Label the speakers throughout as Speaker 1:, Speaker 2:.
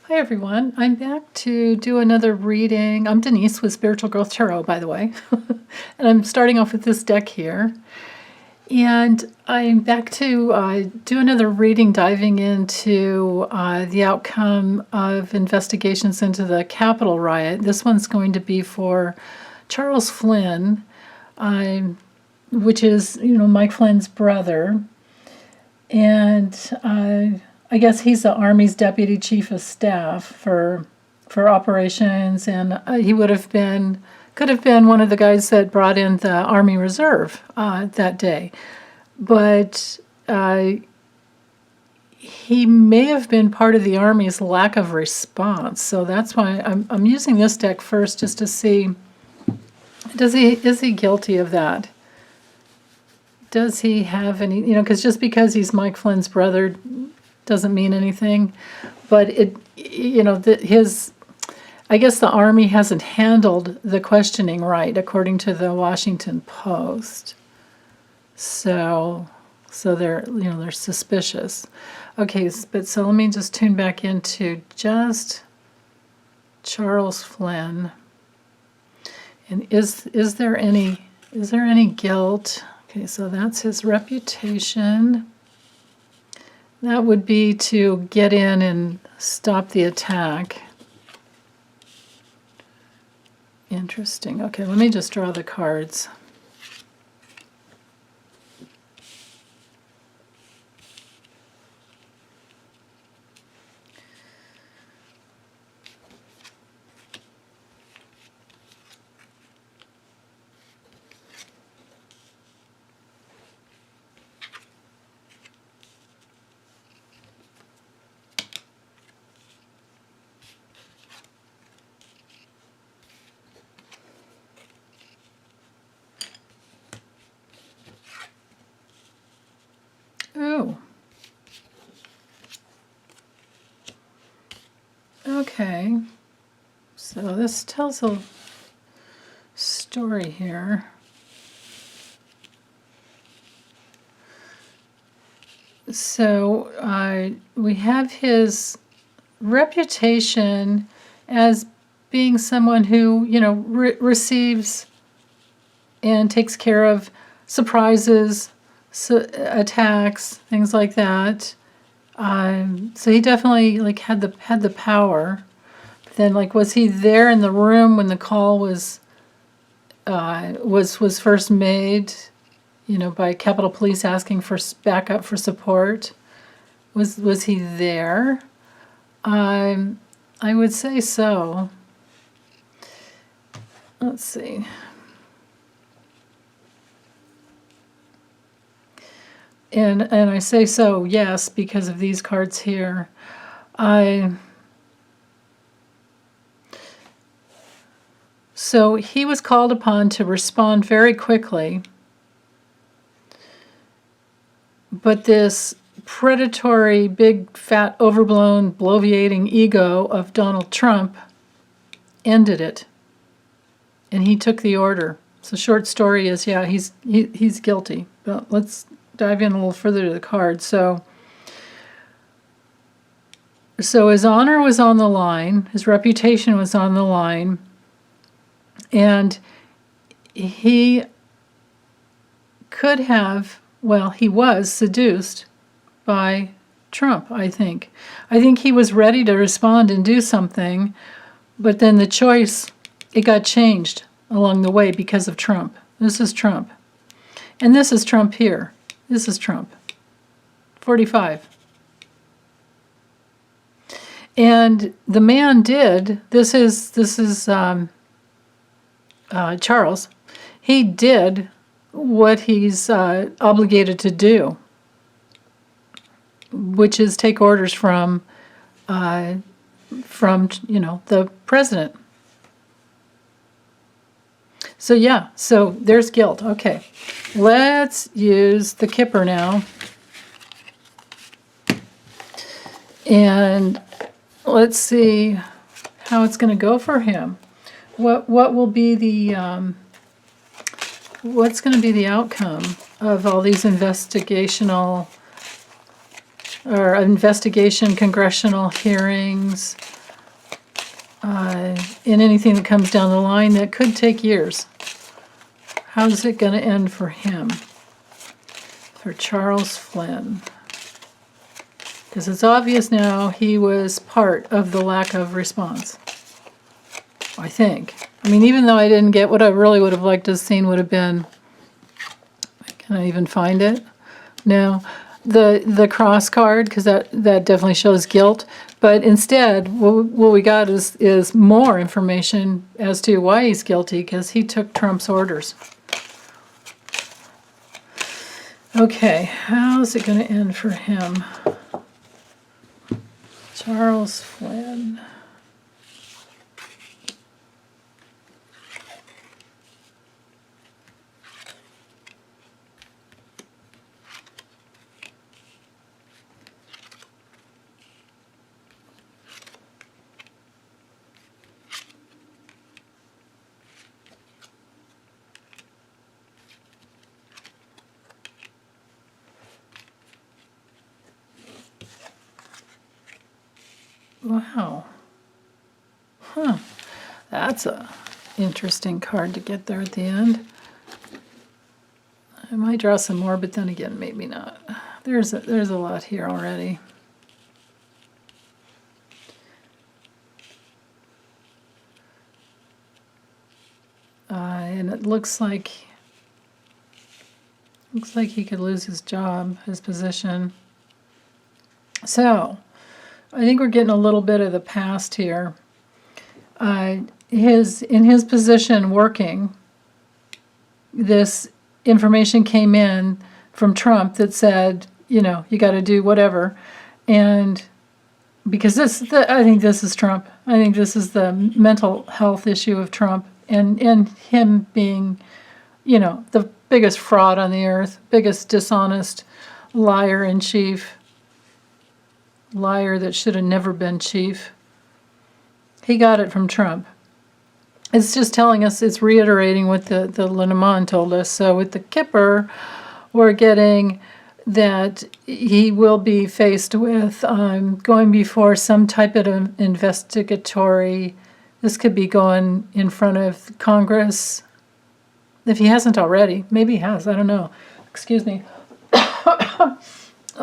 Speaker 1: Hi everyone, I'm back to do another reading. I'm Denise with Spiritual Growth Tarot, by the way. And I'm starting off with this deck here. And I'm back to do another reading diving into the outcome of investigations into the Capitol riot. This one's going to be for Charles Flynn, which is, Mike Flynn's brother. And I guess he's the Army's deputy chief of staff for operations, and he could have been one of the guys that brought in the Army Reserve that day. But he may have been part of the Army's lack of response. So that's why I'm using this deck first, just to see, is he guilty of that? Does he have any, because just because he's Mike Flynn's brother doesn't mean anything, but I guess the Army hasn't handled the questioning right, according to the Washington Post. So they're suspicious. Okay, but so let me just tune back into just Charles Flynn. And is there any guilt? Okay, so that's his reputation. That would be to get in and stop the attack. Interesting. Okay, let me just draw the cards. Oh. Okay. So this tells a story here. So we have his reputation as being someone who, receives and takes care of surprises, attacks, things like that. So he definitely had the power. But then, was he there in the room when the call was first made? By Capitol Police asking for backup for support. Was he there? I would say so. Let's see. And I say so, yes, because of these cards here. So he was called upon to respond very quickly, but this predatory, big, fat, overblown, bloviating ego of Donald Trump ended it, and he took the order. So short story is, yeah, he's guilty. But let's dive in a little further to the card. So his honor was on the line, his reputation was on the line, and he could have, he was seduced by Trump, I think. I think he was ready to respond and do something, but then the choice, it got changed along the way because of Trump. This is Trump. And this is Trump here. This is Trump. 45. And the man did, this is Charles. He did what he's obligated to do, which is take orders from the president. So yeah, so there's guilt. Okay, let's use the Kipper now. And let's see how it's going to go for him. What will be the what's going to be the outcome of all these investigation congressional hearings? in anything that comes down the line that could take years. How's it going to end for him? For Charles Flynn. Because it's obvious now he was part of the lack of response. I think. I mean, even though I didn't get what I really would have liked to have seen would have been, can I even find it? No. The cross card, because that definitely shows guilt. But instead, what we got is more information as to why he's guilty, because he took Trump's orders. Okay, how's it going to end for him? Charles Flynn. Wow. Huh. That's a interesting card to get there at the end. I might draw some more, but then again, maybe not. There's a lot here already. And it looks like he could lose his job, his position. So, I think we're getting a little bit of the past here. In his position working, this information came in from Trump that said, you got to do whatever, and because I think this is Trump. I think this is the mental health issue of Trump, and him being, the biggest fraud on the earth, biggest dishonest liar in chief. Liar that should have never been chief. He got it from Trump. It's just telling us, it's reiterating what the Lenormand told us. So with the Kipper, we're getting that he will be faced with going before some type of investigatory, this could be going in front of Congress, if he hasn't already. Maybe he has, I don't know. Excuse me.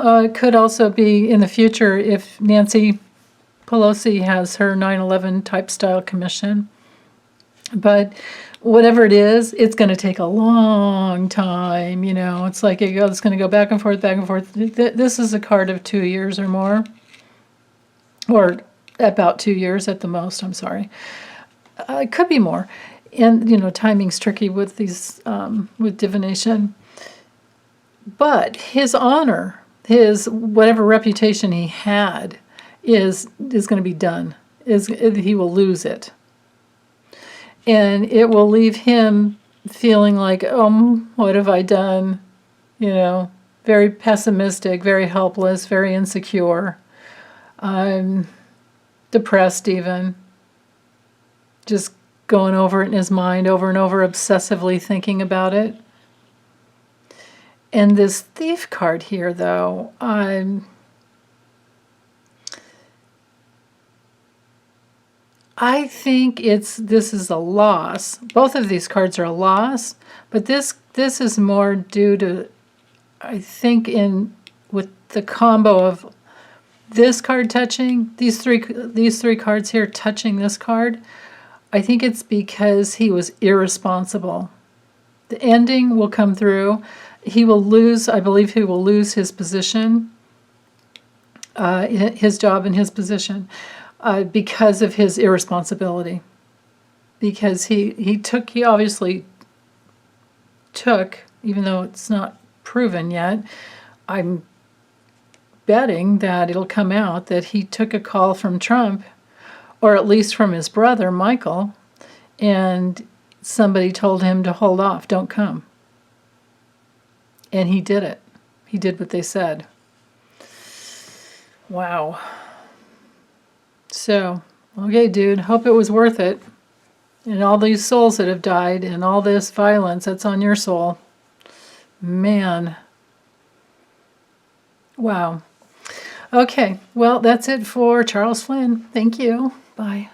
Speaker 1: It could also be in the future if Nancy Pelosi has her 9/11 type style commission. But whatever it is, it's going to take a long time. It's like it's going to go back and forth, back and forth. This is a card of 2 years or more, or about 2 years at the most. I'm sorry. It could be more, and timing's tricky with these with divination. But his honor, his whatever reputation he had, is going to be done. He will lose it, and it will leave him feeling like, what have I done? Very pessimistic, very helpless, very insecure, depressed even. Just going over it in his mind over and over, obsessively thinking about it. And this thief card here, though, I think this is a loss. Both of these cards are a loss, but this is more due to, I think, with the combo of this card touching these three cards here touching this card. I think it's because he was irresponsible. The ending will come through. He will lose, I believe he will lose his position, his job and his position, because of his irresponsibility. Because he obviously took, even though it's not proven yet, I'm betting that it'll come out that he took a call from Trump, or at least from his brother, Michael, and somebody told him to hold off, don't come. And he did it. He did what they said. Wow. So, okay, dude, hope it was worth it. And all these souls that have died and all this violence that's on your soul. Man. Wow. Okay, well, that's it for Charles Flynn. Thank you. Bye.